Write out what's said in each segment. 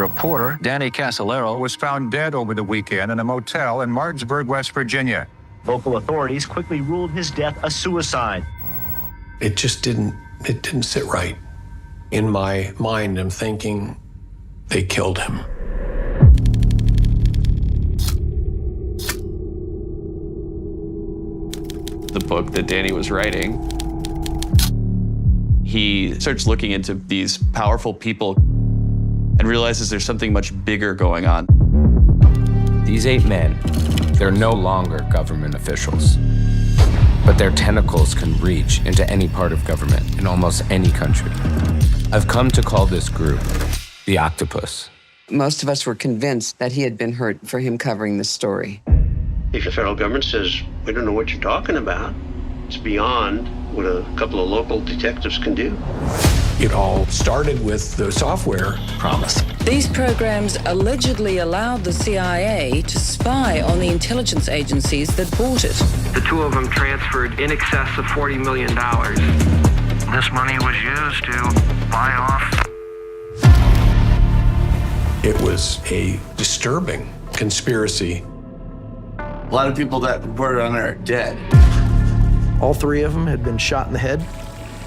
Reporter Danny Casolaro was found dead over the weekend in a motel in Martinsburg, West Virginia. Local authorities quickly ruled his death a suicide. It just didn't sit right. In my mind, I'm thinking they killed him. The book that Danny was writing, he starts looking into these powerful people and realizes there's something much bigger going on. These 8 men, they're no longer government officials, but their tentacles can reach into any part of government in almost any country. I've come to call this group the Octopus. Most of us were convinced that he had been hurt for him covering the story. If the federal government says, we don't know what you're talking about, it's beyond what a couple of local detectives can do. It all started with the software PROMIS. These programs allegedly allowed the CIA to spy on the intelligence agencies that bought it. The 2 of them transferred in excess of $40 million. This money was used to buy off. It was a disturbing conspiracy. A lot of people that reported on it are dead. All 3 of them had been shot in the head.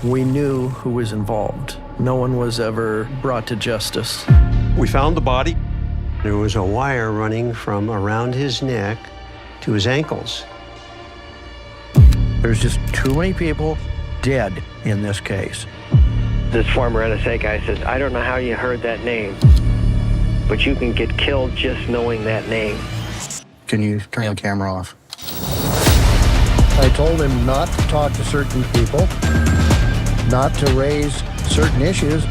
We knew who was involved. No one was ever brought to justice. We found the body. There was a wire running from around his neck to his ankles. There's just too many people dead in this case. This former NSA guy says, I don't know how you heard that name, but you can get killed just knowing that name. Can you turn the camera off? I told him not to talk to certain people, not to raise certain issues.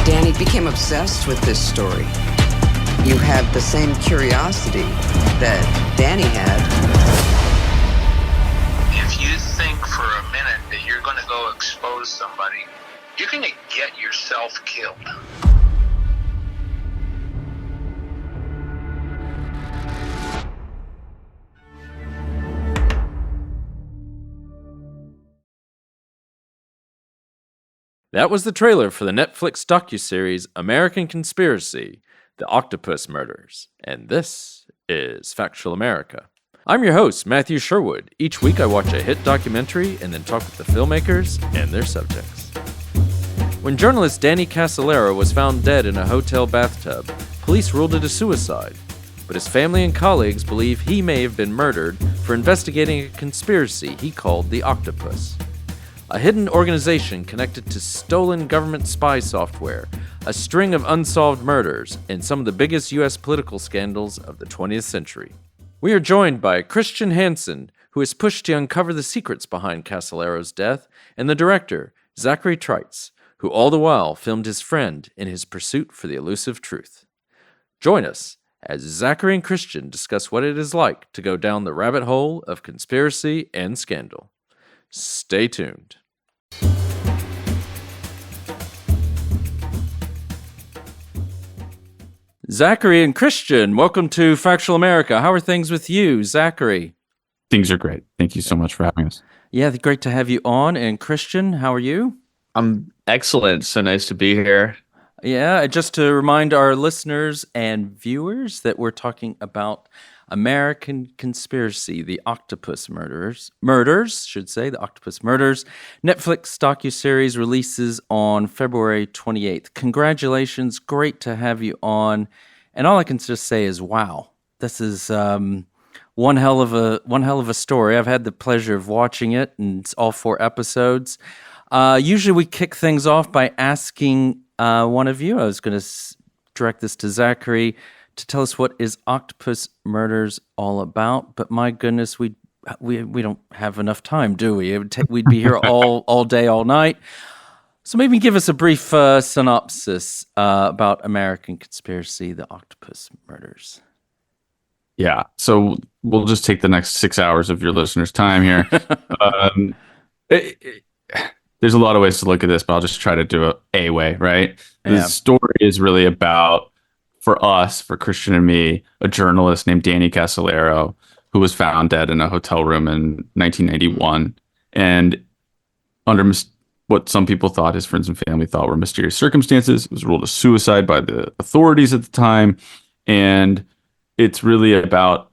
Danny became obsessed with this story. You have the same curiosity that Danny had. If you think for a minute that you're going to go expose somebody, you're going to get yourself killed. That was the trailer for the Netflix docu-series American Conspiracy, The Octopus Murders. And this is Factual America. I'm your host, Matthew Sherwood. Each week I watch a hit documentary and then talk with the filmmakers and their subjects. When journalist Danny Casolaro was found dead in a hotel bathtub, police ruled it a suicide. But his family and colleagues believe he may have been murdered for investigating a conspiracy he called the Octopus. A hidden organization connected to stolen government spy software, a string of unsolved murders, and some of the biggest U.S. political scandals of the 20th century. We are joined by Christian Hansen, who has pushed to uncover the secrets behind Casolaro's death, and the director, Zachary Treitz, who all the while filmed his friend in his pursuit for the elusive truth. Join us as Zachary and Christian discuss what it is like to go down the rabbit hole of conspiracy and scandal. Stay tuned. Zachary and Christian, welcome to Factual America. How are things with you, Zachary? Things are great. Thank you so much for having us. Yeah, great to have you on. And Christian, how are you? I'm excellent. So nice to be here. Yeah, just to remind our listeners and viewers that we're talking about American Conspiracy, the Octopus Murders, the Octopus Murders. Netflix docu-series releases on February 28th. Congratulations, great to have you on. And all I can just say is, wow, this is one hell of a story. I've had the pleasure of watching it, and it's all 4 episodes. Usually we kick things off by asking one of you. I was going to direct this to Zachary to tell us what is Octopus Murders all about, but my goodness, we don't have enough time, do we? We'd be here all day, all night. So maybe give us a brief synopsis about American Conspiracy, the Octopus Murders. Yeah, so we'll just take the next 6 hours of your listeners' time here. There's a lot of ways to look at this, but I'll just try to do it a way, right? Yeah. The story is really about, for us, for Christian and me, a journalist named Danny Casolaro, who was found dead in a hotel room in 1991. And under what some people thought, his friends and family thought, were mysterious circumstances. It was ruled a suicide by the authorities at the time. And it's really about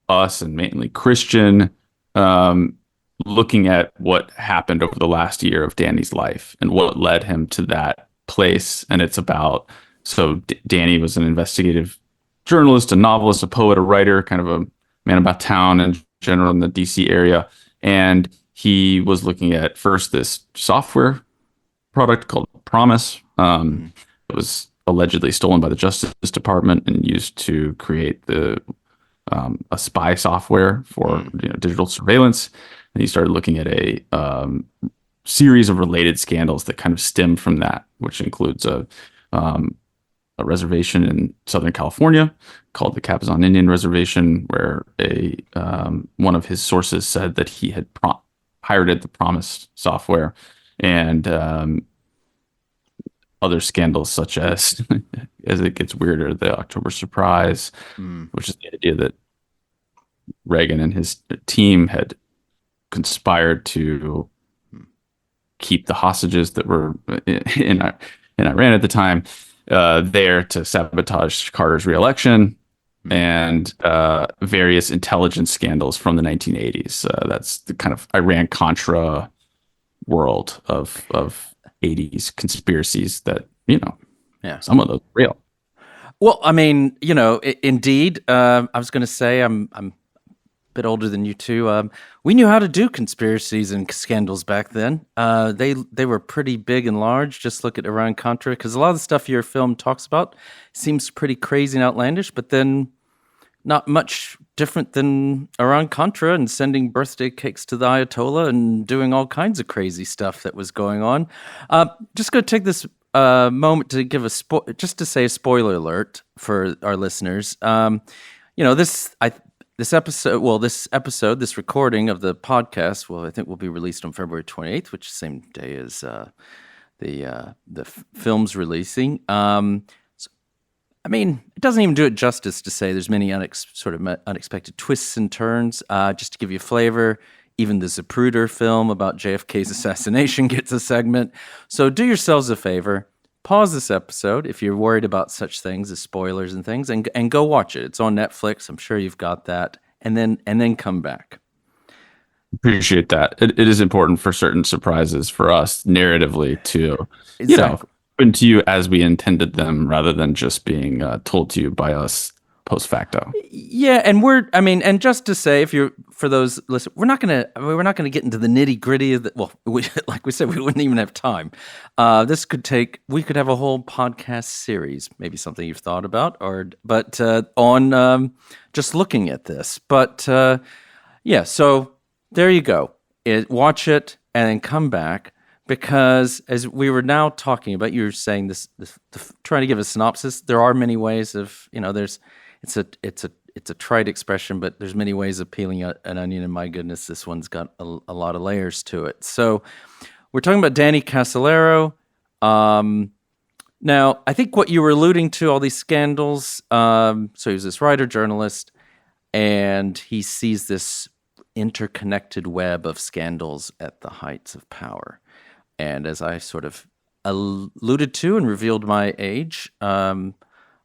us, and mainly Christian, looking at what happened over the last year of Danny's life and what led him to that place. And it's about, Danny was an investigative journalist, a novelist, a poet, a writer, kind of a man about town in general in the DC area. And he was looking at first this software product called PROMIS. It was allegedly stolen by the Justice Department and used to create a spy software for digital surveillance. And he started looking at a series of related scandals that kind of stemmed from that, which includes a reservation in Southern California called the Cabazon Indian Reservation, where one of his sources said that he had pirated the PROMIS software, and other scandals such as, as it gets weirder, the October surprise, which is the idea that Reagan and his team had conspired to keep the hostages that were in Iran at the time there to sabotage Carter's reelection, and various intelligence scandals from the 1980s. That's the kind of Iran-Contra world of 80s conspiracies that, some of those are real. Well, I mean, indeed, I was going to say I'm a bit older than you two. We knew how to do conspiracies and scandals back then. They were pretty big and large. Just look at Iran-Contra, because a lot of the stuff your film talks about seems pretty crazy and outlandish, but then not much different than Iran-Contra and sending birthday cakes to the Ayatollah and doing all kinds of crazy stuff that was going on. Just going to take this moment to give just to say a spoiler alert for our listeners. This recording of the podcast, I think will be released on February 28th, which is the same day as the film's releasing. It doesn't even do it justice to say there's many unexpected twists and turns. Just to give you a flavor, even the Zapruder film about JFK's assassination gets a segment. So do yourselves a favor, pause this episode if you're worried about such things as spoilers and things, and go watch it. It's on Netflix. I'm sure you've got that, and then come back. Appreciate that. It is important for certain surprises for us narratively to, happen to you as we intended them, rather than just being told to you by us post facto. Yeah, and just to say, for those listeners, we're not gonna get into the nitty gritty of like we said, we wouldn't even have time. We could have a whole podcast series, maybe something you've thought about, on just looking at this. But so there you go. Watch it and then come back. Because as we were now talking about, you were saying this trying to give a synopsis. There are many ways of, it's a trite expression, but there's many ways of peeling an onion. And my goodness, this one's got a lot of layers to it. So we're talking about Danny Casolaro. Now, I think what you were alluding to, all these scandals. So he was this writer, journalist, and he sees this interconnected web of scandals at the heights of power. And as I sort of alluded to and revealed my age, I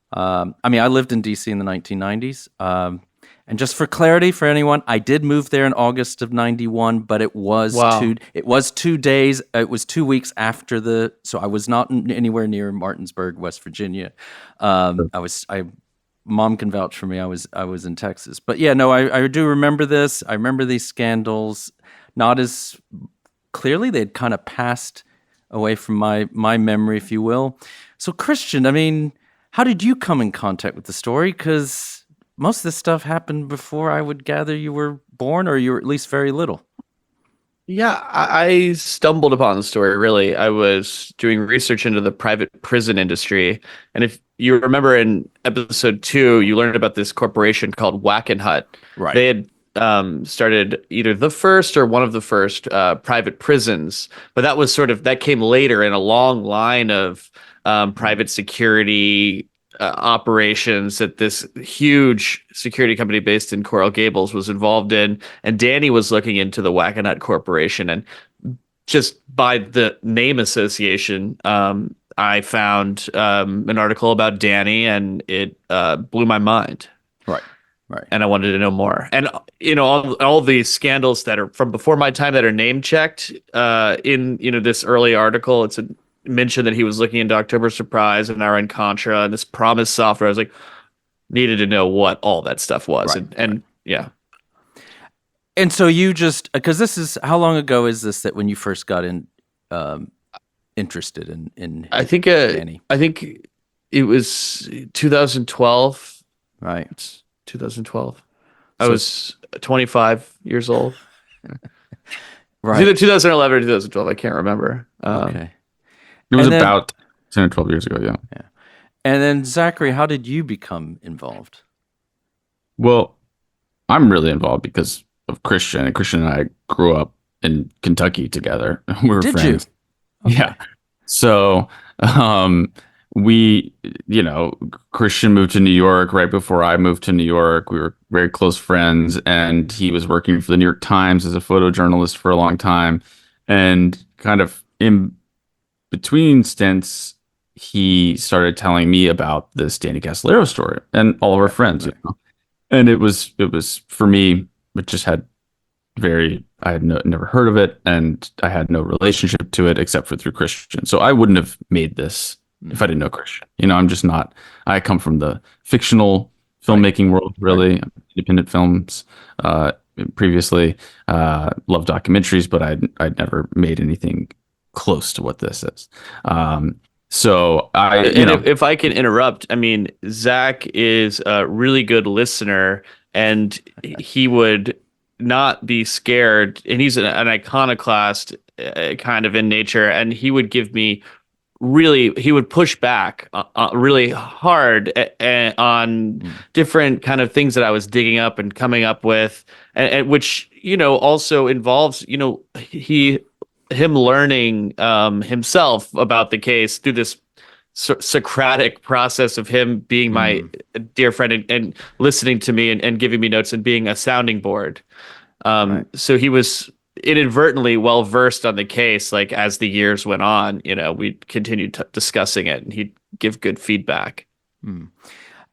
lived in DC in the 1990s. And just for clarity for anyone, I did move there in August of 91, but it was 2 days. It was 2 weeks after so I was not anywhere near Martinsburg, West Virginia. Mom can vouch for me. I was in Texas, but yeah, no, I do remember this. I remember these scandals, not as clearly. They'd kind of passed away from my memory, if you will. So Christian, how did you come in contact with the story? Because most of this stuff happened before I would gather you were born, or you were at least very little. Yeah, I stumbled upon the story, really. I was doing research into the private prison industry. And if you remember in episode 2, you learned about this corporation called Wackenhut. Right. They had started either the first or one of the first private prisons. But that came later in a long line of private security operations that this huge security company based in Coral Gables was involved in. And Danny was looking into the Wackenhut Corporation. And just by the name association, I found an article about Danny, and it blew my mind. Right. And I wanted to know more. And all these scandals that are from before my time that are name checked in this early article, it's a mention that he was looking into October Surprise and Iran-Contra and this PROMIS software. I was like, needed to know what all that stuff was, and yeah. And so you just, because this is, how long ago is this that when you first got interested in I think Danny? I think it was 2012. Right. It's 2012. I was 25 years old. Right. Either 2011 or 2012. I can't remember. Okay. It was about 10 or 12 years ago, yeah. And then, Zachary, how did you become involved? Well, I'm really involved because of Christian. And Christian and I grew up in Kentucky together. We were friends. Okay. Yeah. So we, Christian moved to New York right before I moved to New York. We were very close friends, and he was working for the New York Times as a photojournalist for a long time. And kind of in between stints, he started telling me about this Danny Casolaro story and all of our friends. And it was for me, it just had I had never heard of it, and I had no relationship to it except for through Christian. So I wouldn't have made this if I didn't know Christian. I'm just not. I come from the fictional filmmaking world, really, independent films. Previously, loved documentaries, but I'd never made anything close to what this is. So if I can interrupt, I mean, Zach is a really good listener, and he would not be scared, and he's an iconoclast kind of in nature, and he would give me he would push back really hard on different kind of things that I was digging up and coming up with, and which also involves him learning himself about the case through this Socratic process of him being my dear friend and listening to me and giving me notes and being a sounding board. So he was inadvertently well versed on the case. Like as the years went on, we continued discussing it, and he'd give good feedback.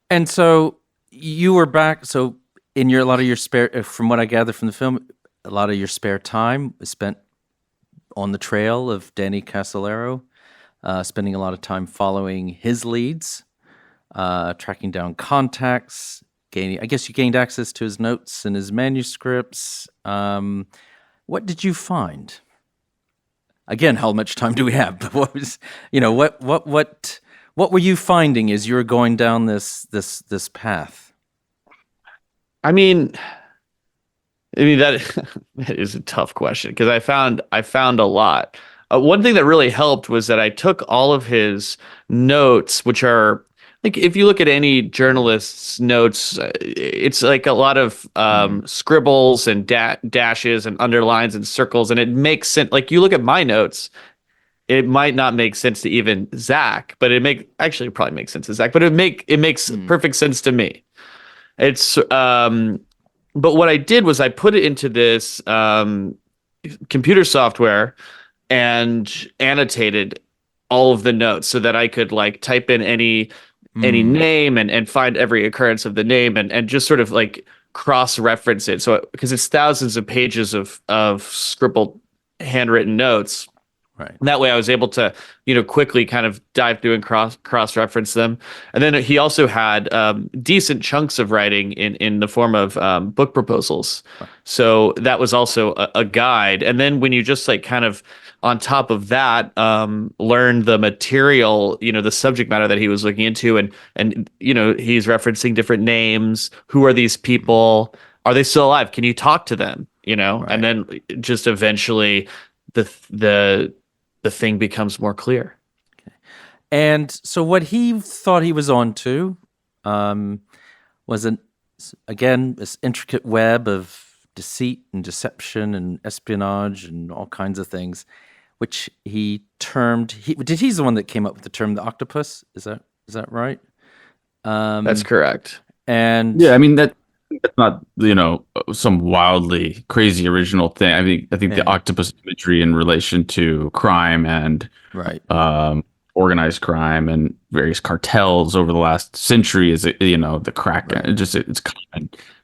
And so you were back. So in a lot of your spare, from what I gather from the film, a lot of your spare time was spent on the trail of Danny Casolaro, spending a lot of time following his leads, tracking down contacts, I guess you gained access to his notes and his manuscripts. What did you find? Again, how much time do we have? But what was, what were you finding as you were going down this path? I mean that is a tough question, because I found a lot. One thing that really helped was that I took all of his notes, which are like, if you look at any journalist's notes, it's like a lot of scribbles and dashes and underlines and circles, and it makes sense. Like you look at my notes, it might not make sense to even Zach, but it probably makes sense to Zach, but it makes perfect sense to me. It's but what I did was I put it into this computer software and annotated all of the notes so that I could like type in any name and find every occurrence of the name and just sort of like cross-reference it. So because it's thousands of pages of scribbled handwritten notes. Right. And that way I was able to, quickly kind of dive through and cross-reference them. And then he also had decent chunks of writing in the form of book proposals. Right. So that was also a guide. And then when you just like kind of on top of that, learn the material, the subject matter that he was looking into, and he's referencing different names. Who are these people? Are they still alive? Can you talk to them? Right. And then just eventually the thing becomes more clear. Okay. And so what he thought he was onto was this intricate web of deceit and deception and espionage and all kinds of things, which he's the one that came up with the term the octopus. Is that right? That's correct. And yeah, I mean it's not, some wildly crazy original thing. I think the octopus imagery in relation to crime and organized crime and various cartels over the last century is, the crack. It's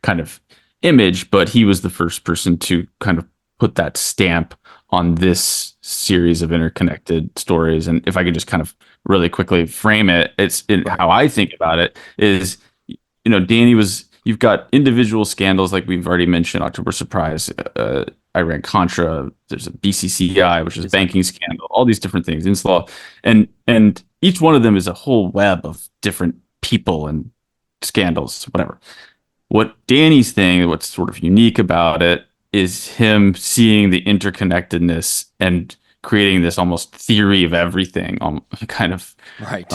kind of image, but he was the first person to kind of put that stamp on this series of interconnected stories. And if I could just kind of really quickly frame it, how I think about it is, Danny you've got individual scandals like we've already mentioned, October Surprise, Iran-Contra, there's a BCCI, which is a banking scandal, all these different things, Inslaw, and each one of them is a whole web of different people and scandals, whatever. What Danny's thing, what's sort of unique about it, is him seeing the interconnectedness and creating this almost theory of everything, kind of right.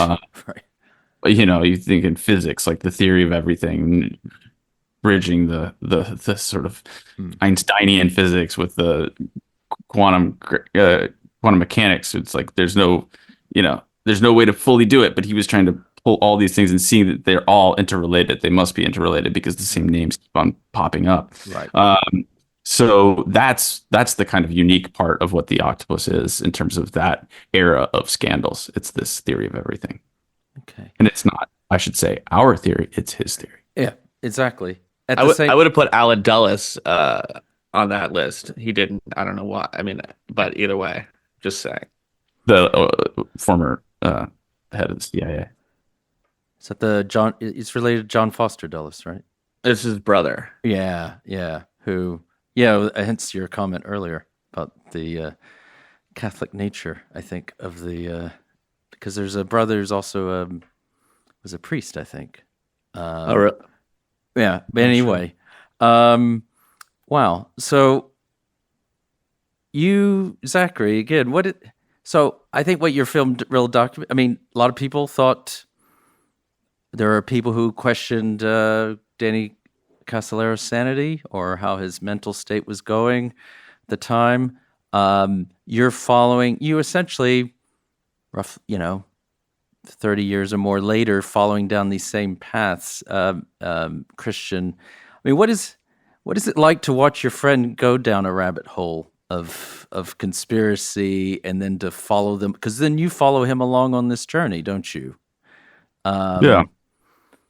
You think in physics, like the theory of everything, bridging the sort of Einsteinian physics with the quantum mechanics. It's like there's no way to fully do it, but he was trying to pull all these things and seeing that they're all interrelated. They must be interrelated because the same names keep on popping up. Right. So that's the kind of unique part of what the octopus is in terms of that era of scandals. It's this theory of everything. Okay. And it's not, I should say, our theory. It's his theory. Yeah, exactly. I would have put Alan Dulles on that list. He didn't. I don't know why. I mean, but either way, just saying. The former head of the CIA. Is that John? It's related to John Foster Dulles, right? It's his brother. Yeah. Hence your comment earlier about the Catholic nature, I think, of the because there's a brother who's also was a priest, I think. Really? Yeah, but anyway, wow. So you, Zachary, again, so I think what your film real document. I mean, a lot of people thought there are people who questioned Danny Casolaro's sanity or how his mental state was going at the time. You essentially, 30 years or more later, following down these same paths, Christian. I mean, what is it like to watch your friend go down a rabbit hole of conspiracy and then to follow them? Because then you follow him along on this journey, don't you? Yeah.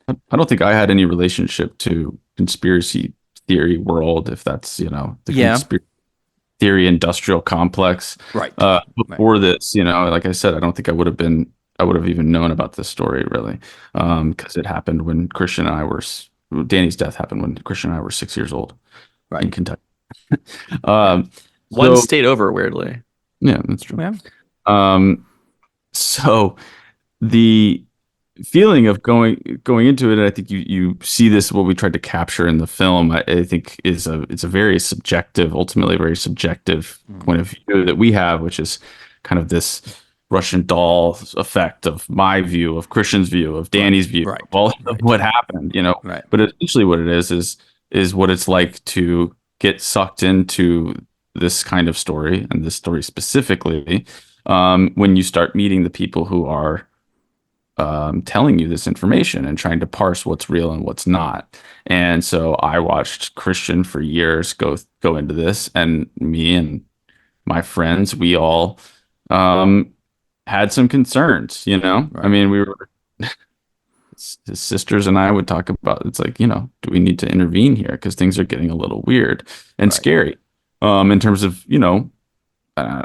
I don't think I had any relationship to conspiracy theory world, if that's, the conspiracy theory industrial complex. Right. Before this, like I said, I don't think I would have even known about this story really. Because it happened when Danny's death happened when Christian and I were 6 years old in Kentucky. One state over, weirdly. Yeah, that's true. Yeah. So the feeling of going into it, and I think you see this, what we tried to capture in the film, I think it's a very subjective, ultimately very subjective point of view that we have, which is kind of this Russian doll effect of my view, of Christian's view, of Danny's view, of all of what happened, But essentially what it is what it's like to get sucked into this kind of story, and this story specifically, when you start meeting the people who are telling you this information and trying to parse what's real and what's not. And so I watched Christian for years go into this, and me and my friends, we all had some concerns, I mean, we were his sisters and I would talk about, it's like, do we need to intervene here? Because things are getting a little weird and scary in terms of, not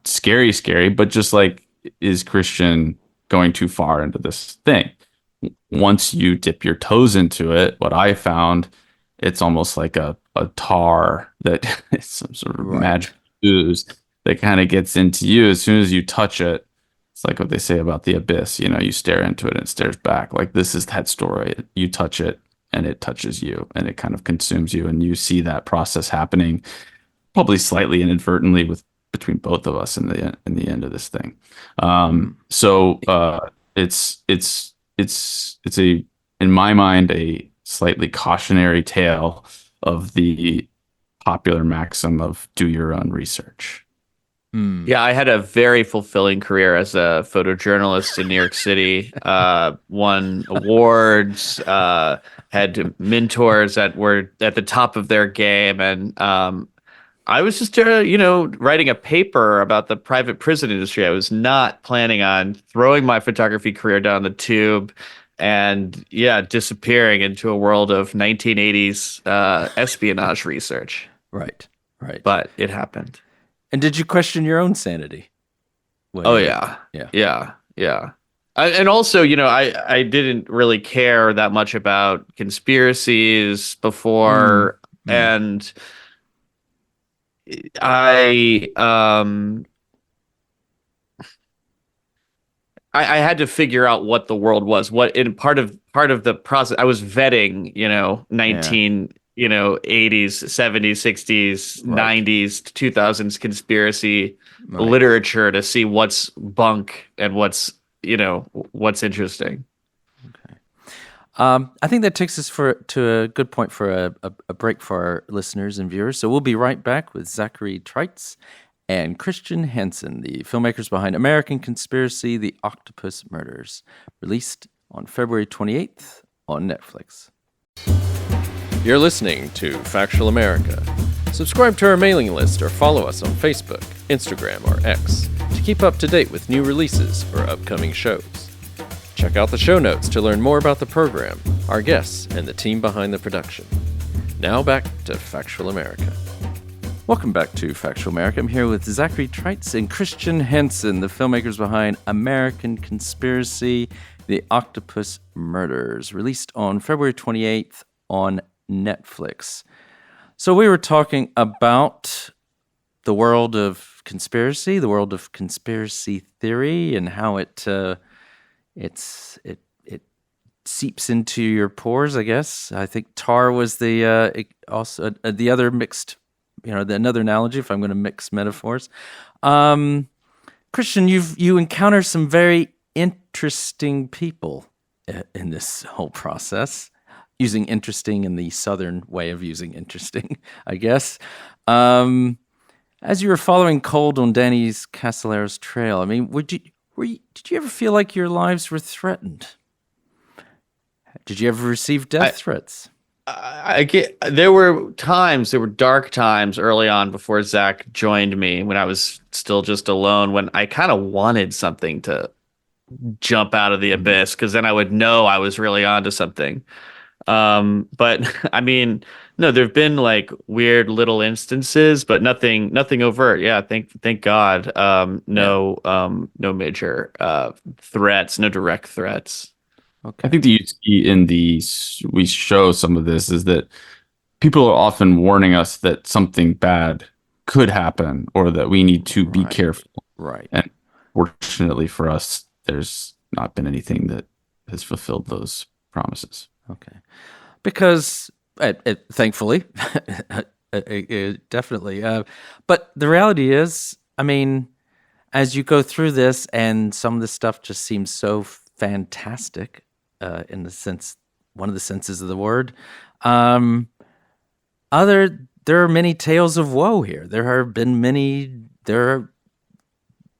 scary, but just like, is Christian going too far into this thing? Once you dip your toes into it, what I found, it's almost like a tar that is some sort of magic ooze that kind of gets into you. As soon as you touch it, it's like what they say about the abyss. You stare into it and it stares back. Like, this is that story. You touch it and it touches you and it kind of consumes you. And you see that process happening probably slightly inadvertently between both of us in the end of this thing. So it's in my mind, a slightly cautionary tale of the popular maxim of do your own research. Yeah, I had a very fulfilling career as a photojournalist in New York City. Won awards, had mentors that were at the top of their game, and I was just, writing a paper about the private prison industry. I was not planning on throwing my photography career down the tube and, disappearing into a world of 1980s espionage research. Right. But it happened. And did you question your own sanity? Yeah. And also, I didn't really care that much about conspiracies before, and I had to figure out what the world was. What in part of the process, I was vetting, 80s, 70s, 60s, 90s, 2000s conspiracy literature to see what's bunk and what's interesting. Okay. I think that takes us to a good point for a break for our listeners and viewers. So we'll be right back with Zachary Treitz and Christian Hansen, the filmmakers behind American Conspiracy, The Octopus Murders, released on February 28th on Netflix. You're listening to Factual America. Subscribe to our mailing list or follow us on Facebook, Instagram, or X to keep up to date with new releases or upcoming shows. Check out the show notes to learn more about the program, our guests, and the team behind the production. Now back to Factual America. Welcome back to Factual America. I'm here with Zachary Treitz and Christian Hansen, the filmmakers behind American Conspiracy, The Octopus Murders, released on February 28th on Netflix. So we were talking about the world of conspiracy, the world of conspiracy theory, and how it seeps into your pores, I guess. I think tar was the other mixed, another analogy, if I'm going to mix metaphors. Christian, you encounter some very interesting people in this whole process. Using interesting in the Southern way of using interesting, I guess. As you were following cold on Danny Casolaro's trail, I mean, did you ever feel like your lives were threatened? Did you ever receive death threats? There were dark times early on before Zach joined me, when I was still just alone, when I kind of wanted something to jump out of the abyss, because then I would know I was really onto something. But I mean, no, there've been like weird little instances, but nothing overt. Yeah. Thank God. No major, threats, no direct threats. Okay. I think that you see we show some of this is that people are often warning us that something bad could happen or that we need to be careful. Right. And fortunately for us, there's not been anything that has fulfilled those promises. Okay. Because, thankfully, definitely. But the reality is, I mean, as you go through this, and some of this stuff just seems so fantastic, in the sense, one of the senses of the word. There are many tales of woe here. There have been many. They're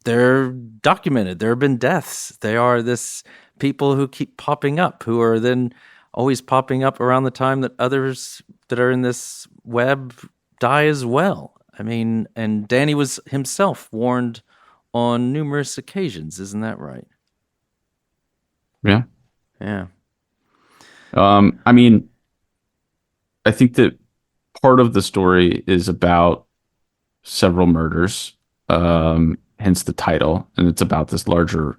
documented. There have been deaths. They are this people who keep popping up, who are then always popping up around the time that others that are in this web die as well. I mean, and Danny was himself warned on numerous occasions. Isn't that right? Yeah. Yeah. I mean, I think that part of the story is about several murders, hence the title, and it's about this larger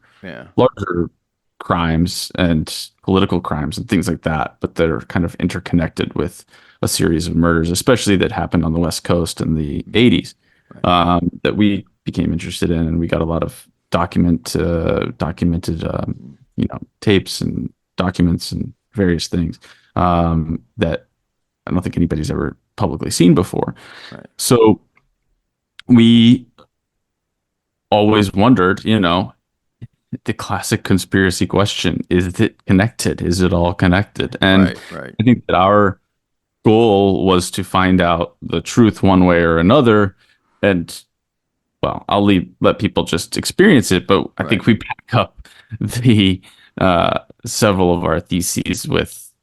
crimes and political crimes and things like that, but they're kind of interconnected with a series of murders, especially that happened on the West Coast in the 80s, that we became interested in, and we got a lot of documented tapes and documents and various things that I don't think anybody's ever publicly seen before. Right. So we always wondered, the classic conspiracy question, is it connected? Is it all connected? And right. I think that our goal was to find out the truth one way or another. And well, I'll let people just experience it, but I think we back up the several of our theses with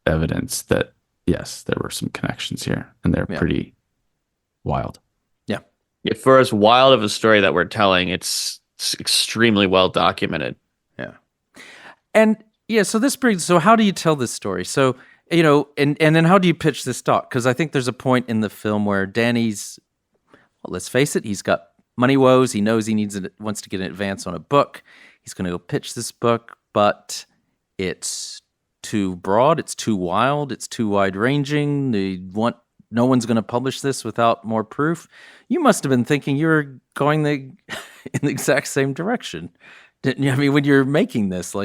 evidence that yes, there were some connections here, and they're pretty wild. Yeah, for as wild of a story that we're telling, it's extremely well documented. Yeah, and so how do you tell this story? So and then how do you pitch this doc? Because I think there's a point in the film where Danny's, well, let's face it, he's got money woes. He knows he wants to get an advance on a book. He's going to go pitch this book, but it's too broad, it's too wild, it's too wide-ranging. No one's going to publish this without more proof. You must have been thinking you were going in the exact same direction, didn't you? I mean, when you're making this,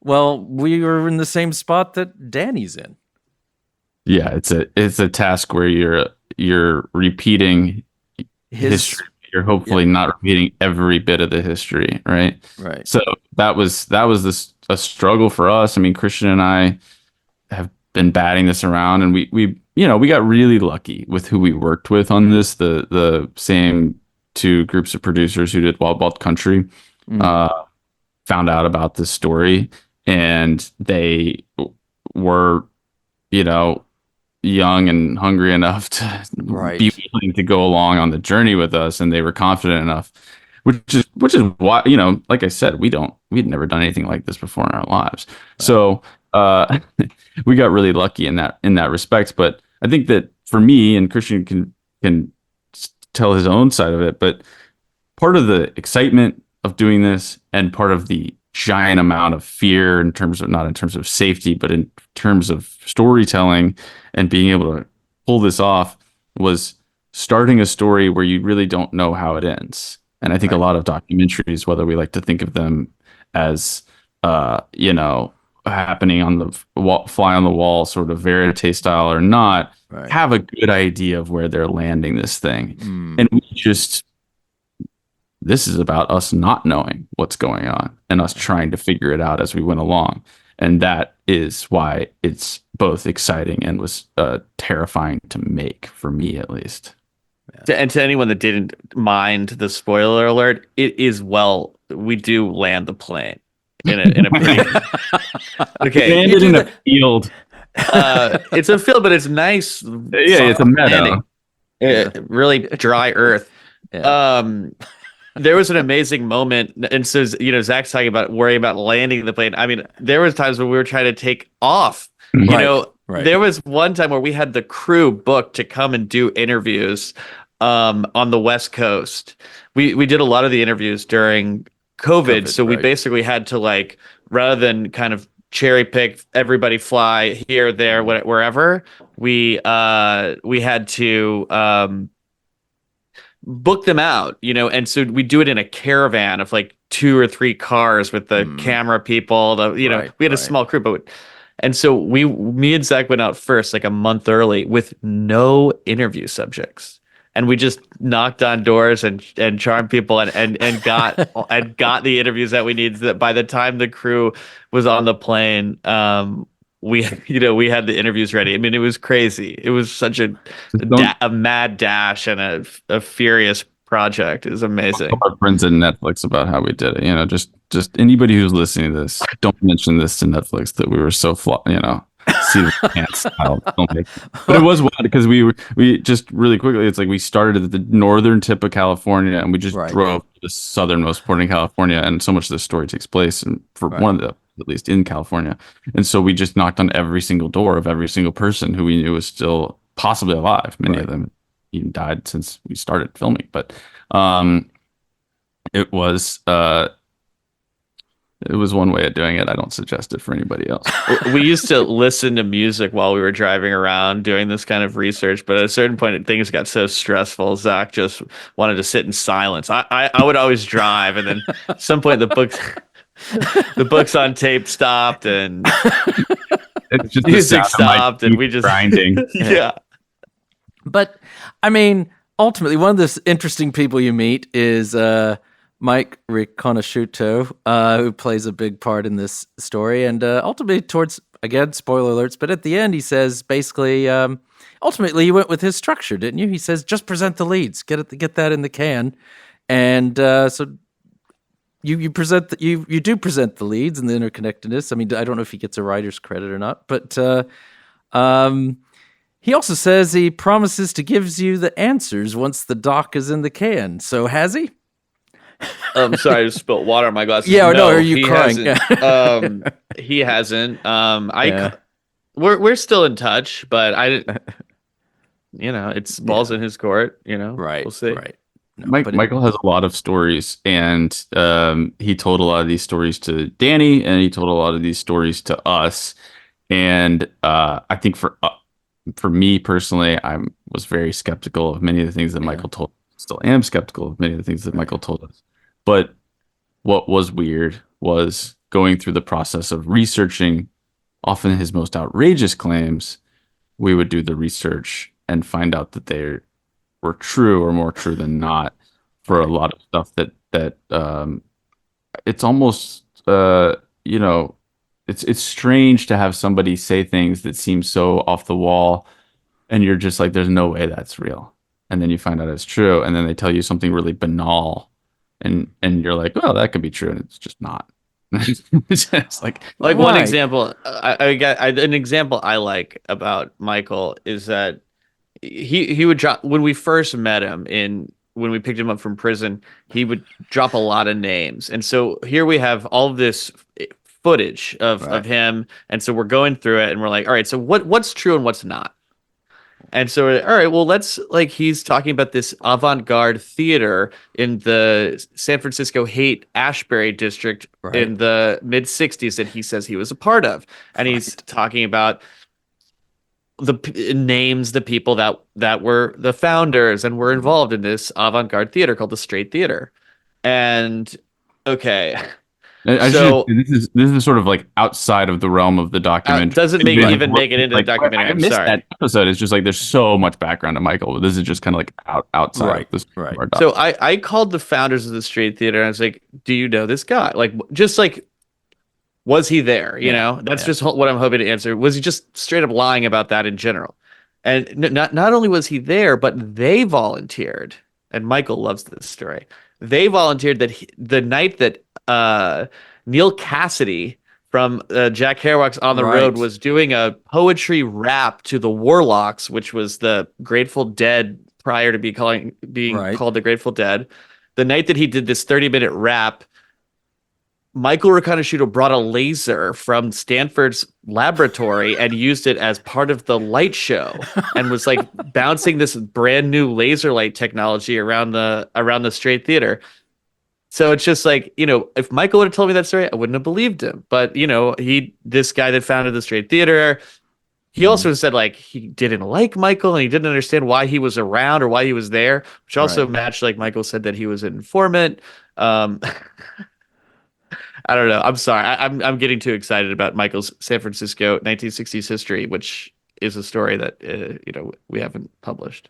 well, we were in the same spot that Danny's in. Yeah, it's a task where you're repeating history. You're hopefully not repeating every bit of the history, right? Right. So that was a struggle for us. I mean, Christian and I have been batting this around, and we got really lucky with who we worked with on this. The same two groups of producers who did Wild Wild Country found out about this story, and they were, young and hungry enough to be willing to go along on the journey with us, and they were confident enough, which is why, like I said, we'd never done anything like this before in our lives. Right. So we got really lucky in that respect. But I think that for me, and Christian can tell his own side of it, but part of the excitement of doing this and part of the giant amount of fear not in terms of safety, but in terms of storytelling and being able to pull this off was starting a story where you really don't know how it ends. And I think a lot of documentaries, whether we like to think of them as, happening on the fly on the wall sort of verite style or not, have a good idea of where they're landing this thing. And this is about us not knowing what's going on and us trying to figure it out as we went along. And that is why it's both exciting and was terrifying to make, for me at least. And to anyone that didn't mind the spoiler alert, we do land the plane in a pretty okay. Landed in a field. It's a field, but it's nice. Yeah, it's a meadow. Really dry earth. Yeah. There was an amazing moment, and so Zach's talking about worrying about landing the plane. I mean, there was times when we were trying to take off. There was one time where we had the crew booked to come and do interviews on the West Coast. We did a lot of the interviews during COVID, so we basically had to rather than kind of cherry pick everybody, fly here, there, wherever. We had to book them out, and so we do it in a caravan of 2 or 3 cars with the camera people. We had a small crew, and so me and Zach went out first a month early with no interview subjects, and we just knocked on doors and charmed people and got the interviews that we needed. That by the time the crew was on the plane, we had the interviews ready. I mean, it was crazy. It was such a mad dash and a furious project. It was amazing. Our friends at Netflix about how we did it. Just anybody who's listening to this, don't mention this to Netflix that we were so see the pants style filmmaking. But it was wild because we just really quickly, it's we started at the northern tip of California and we just drove to the southernmost port in California, and so much of the story takes place one of the, at least in California. And so we just knocked on every single door of every single person who we knew was still possibly alive. Many of them even died since we started filming. But it was one way of doing it. I don't suggest it for anybody else. We used to listen to music while we were driving around doing this kind of research, but at a certain point things got so stressful, Zach just wanted to sit in silence. I would always drive, and then at some point the books on tape stopped, and it's just music stopped, and we just grinding. Yeah. But I mean, ultimately, one of the interesting people you meet is Mike Riconosciuto, who plays a big part in this story, and ultimately towards, again, spoiler alerts, but at the end he says basically, ultimately you went with his structure, didn't you? He says, just present the leads, get that in the can. And so you present you do present the leads and the interconnectedness. I mean, I don't know if he gets a writer's credit or not, but he also says he promises to give you the answers once the doc is in the can. So has he? I'm sorry, I just spilled water on my glasses. Yeah, no, are you crying? He hasn't. We're still in touch, but it's balls in his court. Right. We'll see. Right. No, Michael has a lot of stories, and he told a lot of these stories to Danny, and he told a lot of these stories to us. And I think for me personally, I was very skeptical of many of the things that Michael told. Still am skeptical of many of the things that Michael told us. But what was weird was going through the process of researching often his most outrageous claims. We would do the research and find out that they were true or more true than not for a lot of stuff that it's almost it's strange to have somebody say things that seem so off the wall, and you're just like, there's no way that's real. And then you find out it's true, and then they tell you something really banal, and you're like, well, that could be true, and it's just not. It's like one example. I got an example I like about Michael is that he would drop when we first met him when we picked him up from prison. He would drop a lot of names, and so here we have all of this footage of him, and so we're going through it, and we're like, all right, so what's true and what's not? And so, all right, well, he's talking about this avant-garde theater in the San Francisco Haight-Ashbury district in the mid-'60s that he says he was a part of. And he's talking about the people that were the founders and were involved in this avant-garde theater called the Straight Theater. And, okay... This is sort of like outside of the realm of the documentary. Doesn't make it into the documentary. I missed that episode. It's just like there's so much background to Michael. This is just kind of like outside of this. Right. So I called the founders of the Straight Theater and I was like, "Do you know this guy? Was he there? That's just what I'm hoping to answer. Was he just straight up lying about that in general? And not only was he there, but they volunteered. And Michael loves this story. They volunteered that the night that Neil Cassidy from Jack Kerouac's On the Road was doing a poetry rap to the Warlocks, which was the Grateful Dead prior to being called the Grateful Dead. The night that he did this 30-minute rap, Michael Riconosciuto brought a laser from Stanford's laboratory and used it as part of the light show and was like bouncing this brand new laser light technology around the Straight Theater. So it's just like, if Michael would have told me that story, I wouldn't have believed him. But, this guy that founded the Straight Theater, he also said he didn't like Michael and he didn't understand why he was around or why he was there, which also matched Michael said that he was an informant. I don't know. I'm sorry. I'm getting too excited about Michael's San Francisco 1960s history, which is a story that we haven't published.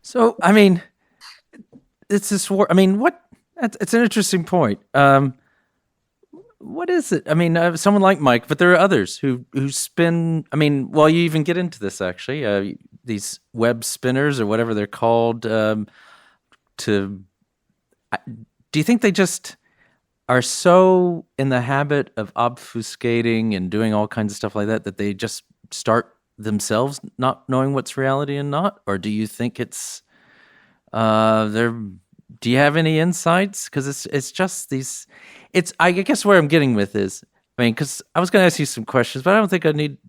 So I mean, it's this war. I mean, what? It's an interesting point. What is it? I mean, someone like Mike, but there are others who spin. I mean, well, you even get into this actually. These web spinners or whatever they're called. Do you think they just are so in the habit of obfuscating and doing all kinds of stuff like that they just start themselves not knowing what's reality and not? Or do you think it's do you have any insights? Because it's just these. I guess where I'm getting with is, I mean, because I was going to ask you some questions, but I don't think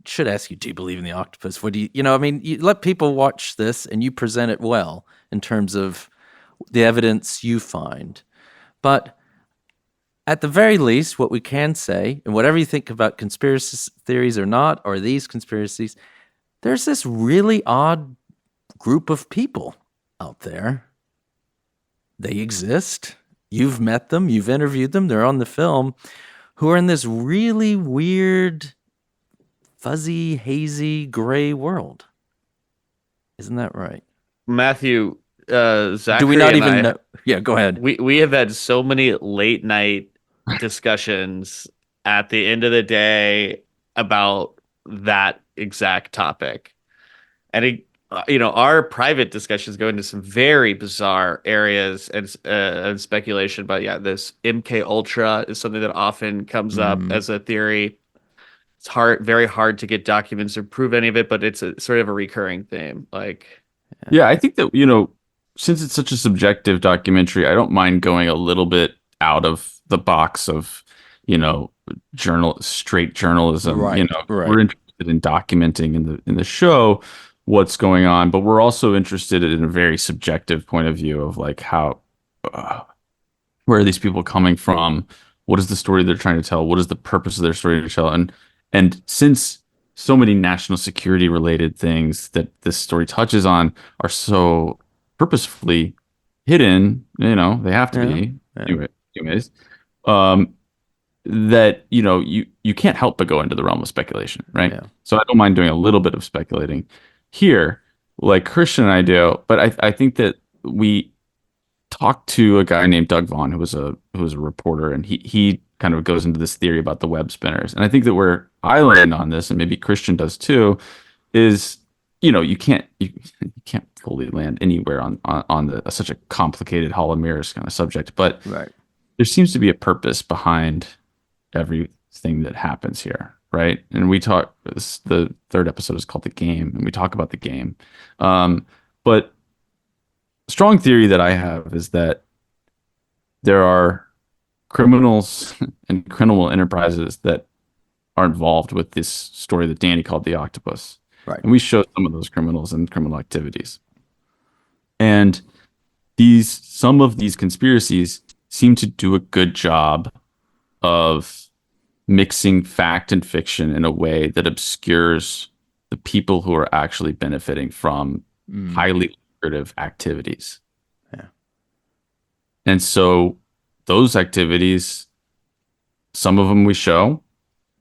should ask you. Do you believe in the octopus? What do you? I mean, you let people watch this and you present it well in terms of the evidence you find, but at the very least, what we can say, and whatever you think about conspiracy theories or not, or these conspiracies, there's this really odd group of people out there. They exist. You've met them. You've interviewed them. They're on the film, who are in this really weird, fuzzy, hazy, gray world. Isn't that right? Matthew, Zachary, do we not even know? Yeah, go ahead. We have had so many late night discussions at the end of the day about that exact topic. And our private discussions go into some very bizarre areas and speculation. But yeah, this MK Ultra is something that often comes up as a theory. It's very hard to get documents or prove any of it, but it's a sort of a recurring theme. Yeah, I think that, since it's such a subjective documentary, I don't mind going a little bit out of the box of, straight journalism. Right. We're interested in documenting in the show what's going on, but we're also interested in a very subjective point of view of like how, where are these people coming from? What is the story they're trying to tell? What is the purpose of their story to tell? And since so many national security related things that this story touches on are so purposefully hidden, they have to be anyways, that you can't help but go into the realm of speculation, right? So I don't mind doing a little bit of speculating here, like Christian and I do, but I think that we talked to a guy named Doug Vaughn, who was a reporter, and he kind of goes into this theory about the web spinners. And I think that where I land on this, and maybe Christian does too, is you can't fully land anywhere on such a complicated Hall of Mirrors kind of subject, but there seems to be a purpose behind everything that happens here, right? And we talk. The third episode is called The Game, and we talk about the game. But strong theory that I have is that there are criminals and criminal enterprises that are involved with this story that Danny called the Octopus. Right. And we show some of those criminals and criminal activities. And some of these conspiracies seem to do a good job of mixing fact and fiction in a way that obscures the people who are actually benefiting from highly lucrative activities. Yeah. And so those activities, some of them we show,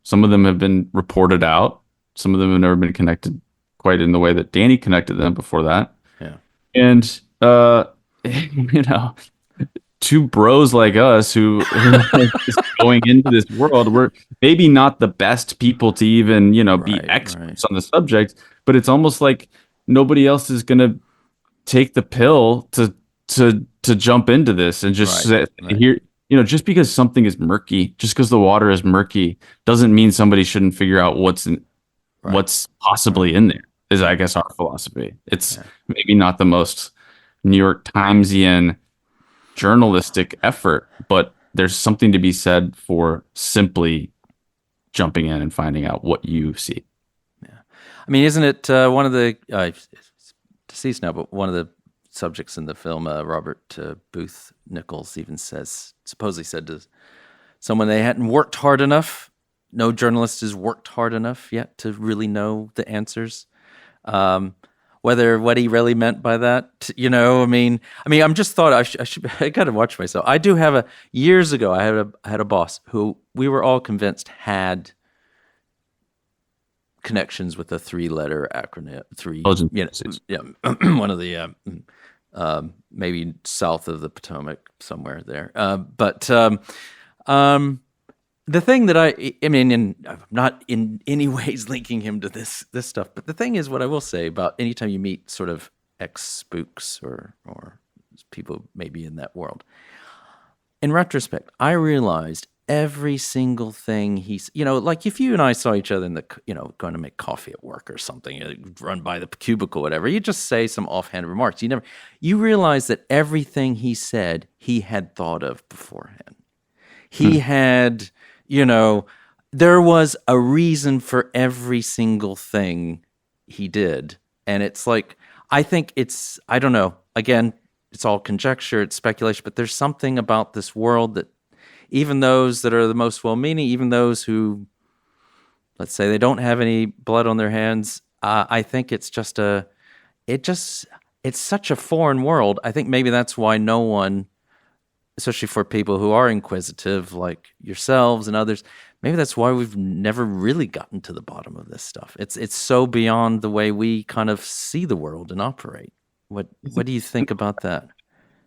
some of them have been reported out, some of them have never been connected quite in the way that Danny connected them before that. Yeah. And two bros like us who is going into this world, we're maybe not the best people to even, be experts on the subject, but it's almost like nobody else is going to take the pill to jump into this and just here, just because something is murky, just because the water is murky, doesn't mean somebody shouldn't figure out what's possibly in there, is I guess our philosophy. It's maybe not the most New York Timesian journalistic effort, but there's something to be said for simply jumping in and finding out what you see. Yeah. I mean, isn't it one of the deceased now, but one of the subjects in the film, Robert Booth Nichols even supposedly said to someone they hadn't worked hard enough. No journalist has worked hard enough yet to really know the answers. Whether what he really meant by that, I mean, I'm just thought I got to watch myself. I do have years ago, I had a boss who we were all convinced had connections with a 3-letter acronym, one of the, maybe south of the Potomac, somewhere there. But the thing that I mean, and I'm not in any ways linking him to this stuff, but the thing is, what I will say about anytime you meet sort of ex-spooks or people maybe in that world, in retrospect, I realized every single thing he's, like if you and I saw each other in the, going to make coffee at work or something, run by the cubicle, whatever, you just say some offhand remarks. You realize that everything he said, he had thought of beforehand. He had, there was a reason for every single thing he did. And it's like, I think I don't know, again, it's all conjecture, it's speculation, but there's something about this world that even those that are the most well-meaning, even those who, let's say they don't have any blood on their hands, I think it's it's such a foreign world. I think maybe that's why no one, especially for people who are inquisitive like yourselves and others, maybe that's why we've never really gotten to the bottom of this stuff. It's so beyond the way we kind of see the world and operate. What do you think about that?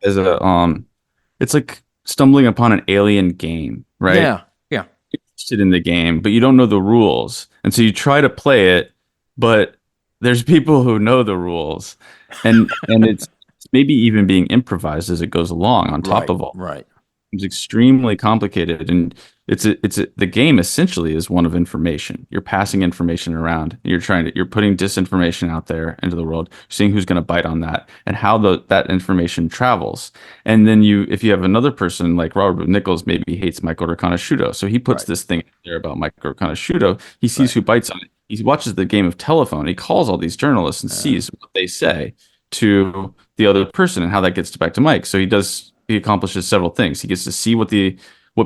It's like stumbling upon an alien game, right? Yeah. You're interested in the game, but you don't know the rules. And so you try to play it, but there's people who know the rules, and it's maybe even being improvised as it goes along on top of all. Right. It's extremely complicated, and the game essentially is one of information. You're passing information around. You're putting disinformation out there into the world, seeing who's going to bite on that, and how that information travels. And then if you have another person like Robert Nichols, maybe hates Michael Riconosciuto, so he puts this thing out there about Michael Riconosciuto. He sees who bites on it. He watches the game of telephone. He calls all these journalists and sees what they say to the other person and how that gets back to Mike. So he accomplishes several things. He gets to see what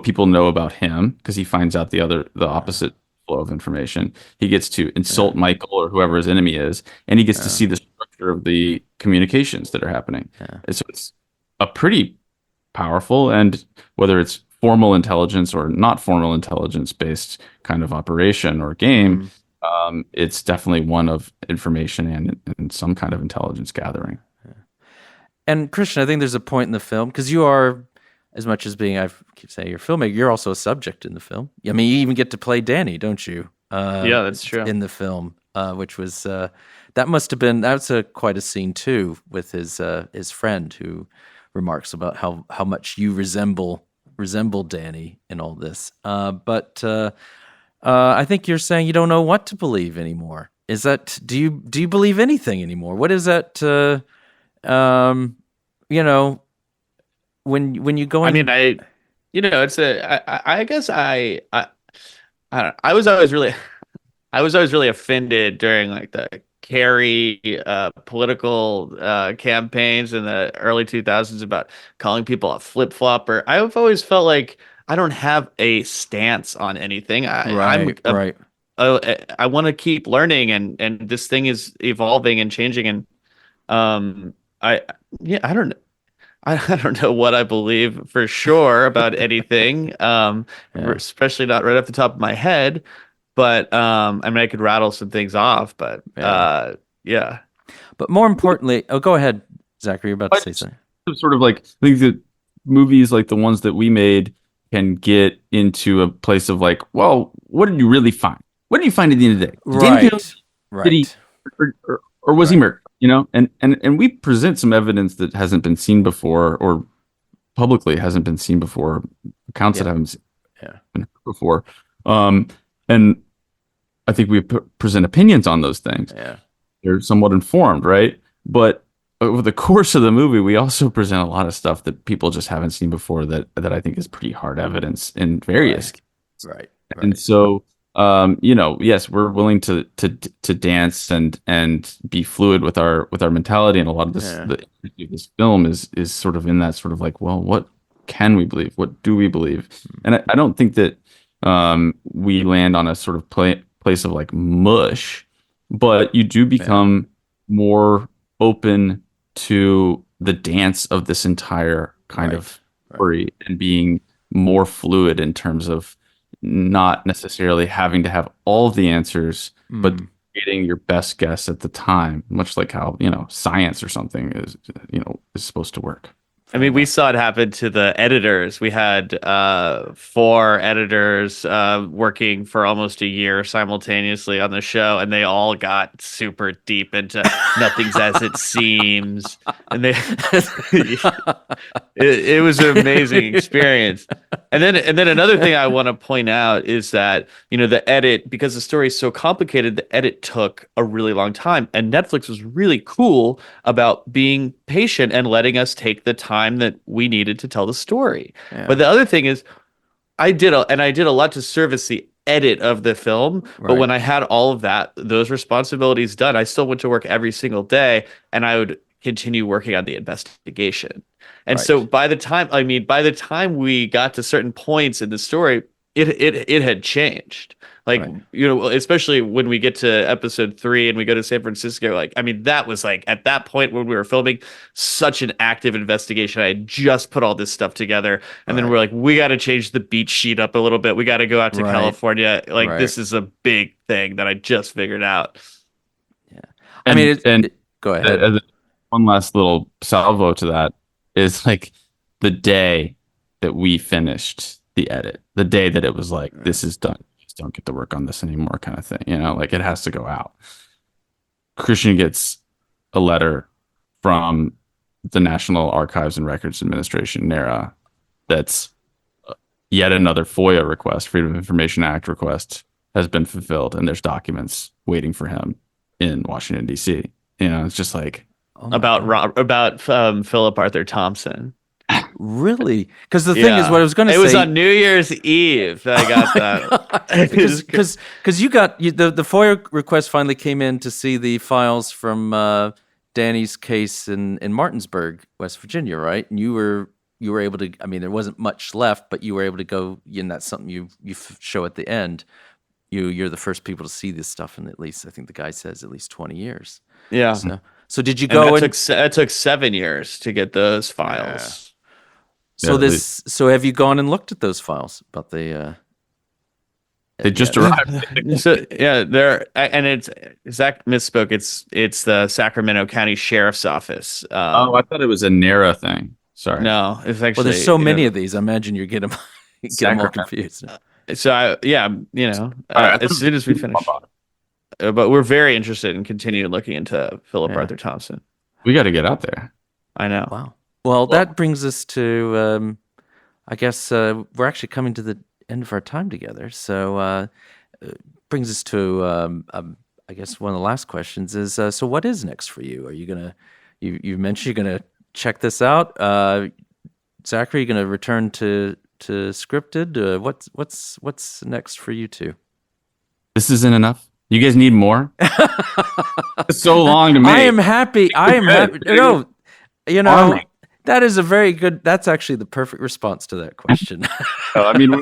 people know about him because he finds out the opposite flow of information. He gets to insult Michael or whoever his enemy is, and he gets to see the structure of the communications that are happening. And so it's a pretty powerful, and whether it's formal intelligence or not formal intelligence based kind of operation or game, it's definitely one of information and some kind of intelligence gathering. And Christian, I think there's a point in the film, because you are, as much as being, I keep saying you're a filmmaker, you're also a subject in the film. I mean, you even get to play Danny, don't you? Yeah, that's true. In the film, which was, that must have been, that's quite a scene too, with his friend who remarks about how much you resemble Danny in all this. But I think you're saying you don't know what to believe anymore. Is that, do you believe anything anymore? What is that, when you go in, I mean, it's I guess I don't know. I was always really offended during like the Kerry political campaigns in the early 2000s about calling people a flip-flopper. I've always felt like I don't have a stance on anything. I want to keep learning, and this thing is evolving and changing, and I don't know what I believe for sure about anything, especially not right off the top of my head. But I mean, I could rattle some things off, but yeah. But more importantly, go ahead, Zachary. You're about to say something. Sort of like, I think that movies like the ones that we made can get into a place of like, well, what did you really find? What did you find at the end of the day? Did he, or was he murdered? And we present some evidence that hasn't been seen before, or publicly hasn't been seen before, accounts that haven't been heard before. And I think we present opinions on those things. Yeah. They're somewhat informed, right? But over the course of the movie, we also present a lot of stuff that people just haven't seen before that I think is pretty hard evidence in various cases. Right. And so yes, we're willing to dance and be fluid with our mentality, and a lot of this film is sort of in that sort of like, well, what can we believe? What do we believe? And I don't think that we land on a sort of place of like mush, but you do become more open to the dance of this entire kind of story and being more fluid in terms of not necessarily having to have all the answers, but getting your best guess at the time, much like how, science or something is supposed to work. I mean, we saw it happen to the editors. We had 4 editors working for almost a year simultaneously on the show, and they all got super deep into nothing's as it seems, and it was an amazing experience. And then another thing I want to point out is that the edit, because the story is so complicated, the edit took a really long time, and Netflix was really cool about being patient and letting us take the time that we needed to tell the story. Yeah. But the other thing is, I did a lot to service the edit of the film. Right. But when I had all of those responsibilities done, I still went to work every single day, and I would continue working on the investigation. And so by the time we got to certain points in the story, it had changed. Like, especially when we get to episode 3 and we go to San Francisco, that was like, at that point when we were filming, such an active investigation. I had just put all this stuff together. And then we're like, we got to change the beat sheet up a little bit. We got to go out to California. This is a big thing that I just figured out. Yeah. Go ahead. One last little salvo to that is like the day that we finished the edit, the day that it was like, this is done. Don't get to work on this anymore kind of thing, it has to go out. Christian gets a letter from the National Archives and Records Administration, NARA, that's yet another FOIA request, Freedom of Information Act request, has been fulfilled, and there's documents waiting for him in Washington, D.C. It's just like about Philip Arthur Thompson. Really? Because the thing is, what I was going to say, it was on New Year's Eve that I got that. because you got the FOIA request finally came in to see the files from Danny's case in Martinsburg, West Virginia, right? And you were able to. I mean, there wasn't much left, but you were able to go. And that's something you show at the end. You're the first people to see this stuff in at least, I think the guy says, at least 20 years. Yeah. So did you go? That took 7 years to get those files. Yeah. So have you gone and looked at those files about the? They just arrived. It's Zach misspoke. It's the Sacramento County Sheriff's Office. I thought it was a NARA thing. Sorry. No, it's actually. Well, there's so many of these. I imagine you get them all confused. So as soon as we finish, but we're very interested in continuing looking into Philip Arthur Thompson. We got to get out there. I know. Wow. Well, that brings us to, I guess we're actually coming to the end of our time together. So brings us to, I guess one of the last questions is, so what is next for you? Are you going to, you mentioned you're going to check this out. Zachary, you're going to return to scripted. What's next for you two? This isn't enough. You guys need more? It's so long to make. I am happy. No, that is a very good. That's actually the perfect response to that question. I mean,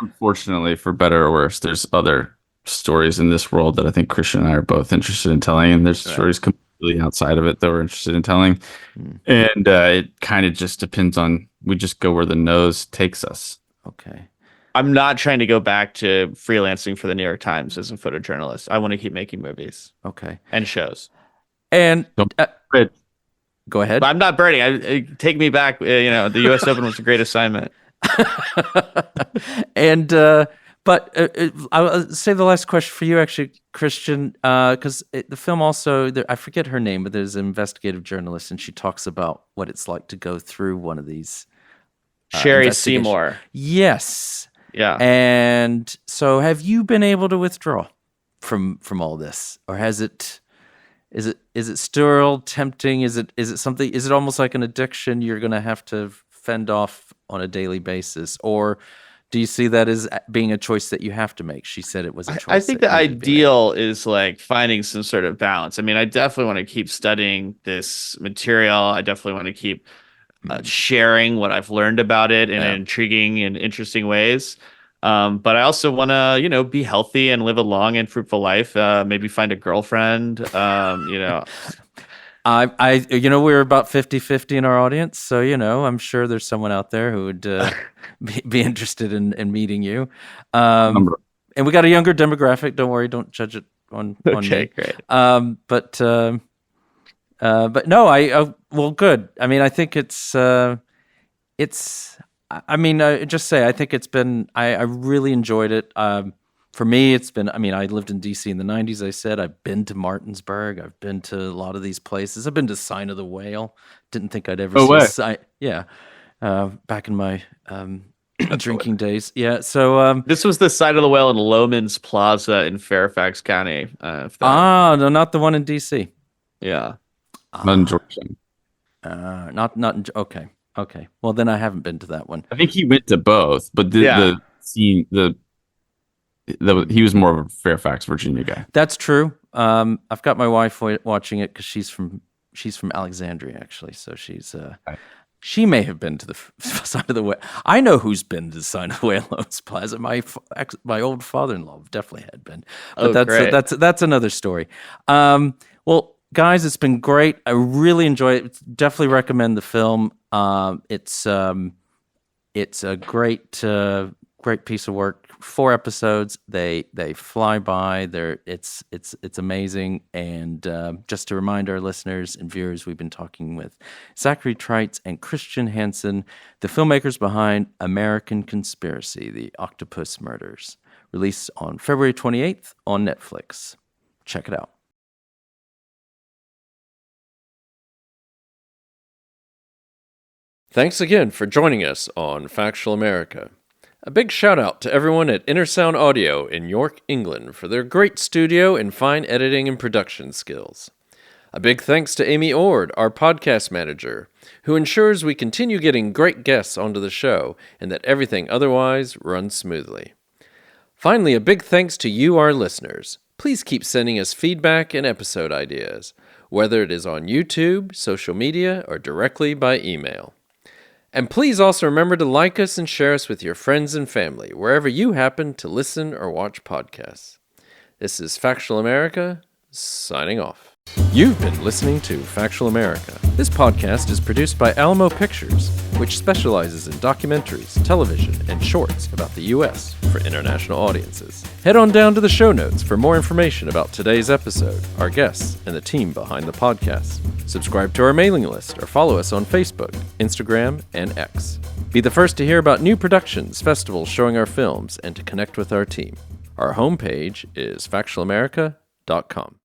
unfortunately, for better or worse, there's other stories in this world that I think Christian and I are both interested in telling, and there's stories completely outside of it that we're interested in telling. And it kind of just depends on, we just go where the nose takes us. Okay. I'm not trying to go back to freelancing for the New York Times as a photojournalist. I want to keep making movies. Okay. And shows. And go ahead. But I'm not burning. Take me back. The U.S. Open was a great assignment. And but I'll save the last question for you, actually, Christian, because the film also, I forget her name, but there's an investigative journalist, and she talks about what it's like to go through one of these. Sherry Seymour. Yes. Yeah. And so, have you been able to withdraw from all this, or is it still tempting? Is it something? Is it almost like an addiction you're going to have to fend off on a daily basis, or do you see that as being a choice that you have to make? She said it was a choice. I think the ideal is like finding some sort of balance. I mean, I definitely want to keep studying this material. I definitely want to keep sharing what I've learned about it in intriguing and interesting ways. But I also want to, be healthy and live a long and fruitful life. Maybe find a girlfriend. we're about 50-50 in our audience. So, I'm sure there's someone out there who would be interested in meeting you. And we got a younger demographic. Don't worry. Don't judge it on me. Great. But no, well, good. I mean, I think I just say, I think it's been, I really enjoyed it. For me, it's been, I lived in DC in the 90s. I said, I've been to Martinsburg. I've been to a lot of these places. I've been to Sign of the Whale. Didn't think I'd ever see a sign. Yeah. Back in my drinking days. Yeah. So this was the Sign of the Whale in Loman's Plaza in Fairfax County. No, not the one in DC. Yeah. Not in Georgetown. Not in, okay. Well, then I haven't been to that one. I think he went to both, but he was more of a Fairfax, Virginia guy. That's true. I've got my wife watching it because she's from Alexandria, actually. So she may have been to the Sign of the Whale. I know who's been to the Sign of the Whale Loans Plaza. My old father-in-law definitely had been. But that's another story. Well, guys, it's been great. I really enjoy it. Definitely recommend the film. It's a great piece of work. 4 episodes. They fly by. It's amazing. And just to remind our listeners and viewers, we've been talking with Zachary Treitz and Christian Hansen, the filmmakers behind American Conspiracy: The Octopus Murders, released on February 28th on Netflix. Check it out. Thanks again for joining us on Factual America. A big shout out to everyone at Intersound Audio in York, England for their great studio and fine editing and production skills. A big thanks to Amy Ord, our podcast manager, who ensures we continue getting great guests onto the show and that everything otherwise runs smoothly. Finally, a big thanks to you, our listeners. Please keep sending us feedback and episode ideas, whether it is on YouTube, social media, or directly by email. And please also remember to like us and share us with your friends and family, wherever you happen to listen or watch podcasts. This is Factual America, signing off. You've been listening to Factual America. This podcast is produced by Alamo Pictures, which specializes in documentaries, television, and shorts about the U.S. for international audiences. Head on down to the show notes for more information about today's episode, our guests, and the team behind the podcast. Subscribe to our mailing list or follow us on Facebook, Instagram, and X. Be the first to hear about new productions, festivals showing our films, and to connect with our team. Our homepage is factualamerica.com.